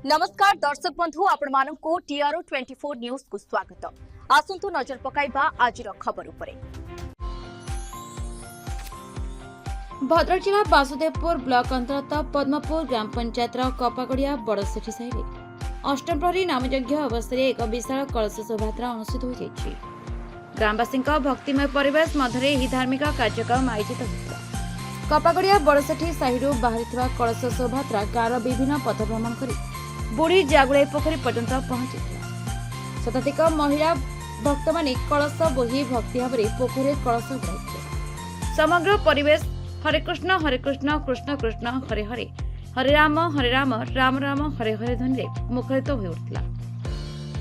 नमस्कार दर्शक बंधु आपण मानक टीआरओ 24 न्यूज को स्वागत। आसंतु नजर पकाइबा आज खबर उपरे। भद्रक जिला वासुदेवपुर ब्लॉक अंतर्गत पद्मपुर ग्राम पंचायत कपागड़िया बड़सेठी साहि अष्टम प्रहरी नामयज्ञ अवसर एक विशाल कलश शोभायात्रा अनुष्ठित हो ग्रामवासी भक्तिमय परिवेश मध्य धार्मिक कार्यक्रम आयोजित होता। कपागड़िया बड़सेठी साहि बाहरी कलश शोभायात्रा गाँव विभिन्न पथ भ्रमण कर बुढ़ी जागुड़ाई पोखरी पर्यंत पहुंची। शताधिक महिला भक्त माने कलश बोही भक्ति भाव पोखरी कलश बुड़ाई समग्र परिवेश हरे कृष्ण कृष्ण कृष्ण हरे हरे हरे राम राम राम हरे हरे ध्वनि मुखरित हो उठिला।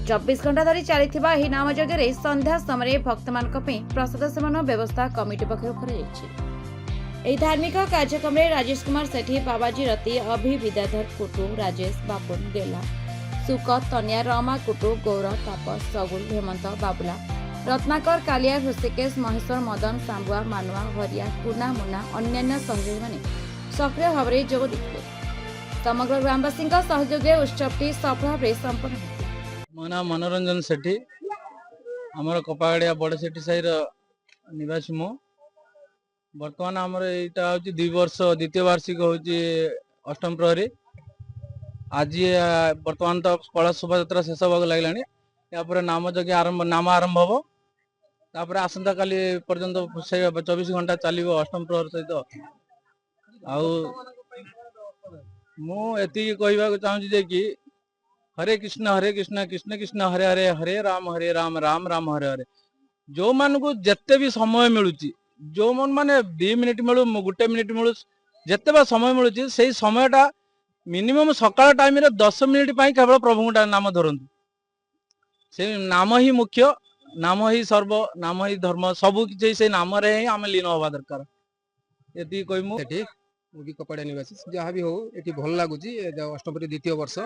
24 घंटा धरी चलता नामयज्ञ संध्या समय भक्त मान प्रसाद सेवन व्यवस्था कमिटी पक्ष धार्मिक कार्यक्रम में राजेश कुमार सेठी बाबाजी रती अभि विद्याधर कुटु राजेश बापुन गेला सुक तनिया रमा कुटु गौरव तापस सगुल हेमंत बाबुला रत्नाकर कालिया ऋषिकेश महेश्वर मदन सांबुआ मानुआ हरिया कुना मुना अन्य सहयोगी माने सक्रिय भाव में जोग देते। समग्र ग्रामवासी सहयोग उत्सवटी सफल भाव संपन्न होता। मो ना मनोरंजन सेठी आमर कपागड़िया बड़सेठी साहिर निवासी मु बर्तमान आमर यहाँ हूँ 2 वर्ष द्वितीय वार्षिक हूँ अष्टम प्रहरी आज बर्तमान तो कलश शोभा शेष होगा लगे यापर नामयज्ञ नाम आरंभ हम आसंता काली पर्यंत 24 घंटा चलो अष्टम प्रहर सहित मुझे कहवाक चाहूँगी कि हरे कृष्ण कृष्ण कृष्ण हरे हरे हरे राम राम राम हरे हरे जो मान को जिते भी समय मिलूँ जो मन माने 2 मिनिट मिलू 1 मिनिट मिलू जिते बा समय मिलूँ से समयटा मिनिमम सकाळ टाइम रे 10 मिनिट केवल प्रभु नाम धरतु से नाम ही मुख्य नाम ही सर्व नाम ही धर्म सबू किसी से नाम रे ही आम लीन हवा दरकार ये कही मुझे कपाड़िया निवासी जहाँ भी हो ये भल लगुच अष्टमप्रहरी द्वितीय वर्ष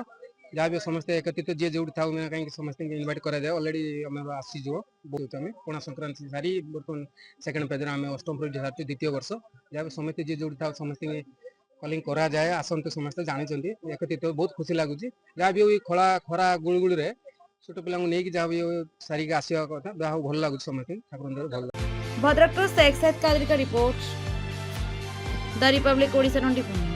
जहाँ भी समस्ते एकत्रित जी जो था कहीं समस्त इनवाइट कराए अलरेडी आम आसीजु बहुत आम पणा संक्रांति सारी बर्तमान सेकेंड पेज आम अष्टमप्रहरी सारी द्वितीय वर्ष जहाँ भी समस्त जी जो था समस्त कलिंग कराए आसते समस्त जानते एकत्रित बहुत खुशी लगुच जहाँ भी खरा खरा गुड़गुड़ी छोट पिला नहीं जहाँ भी सारिक आसवा कथा जहाँ भल लगुच समस्त ठाकुर भल। भद्रक शेख सैयद कादरी का रिपोर्ट द रिपब्लिक ओडिशा 24।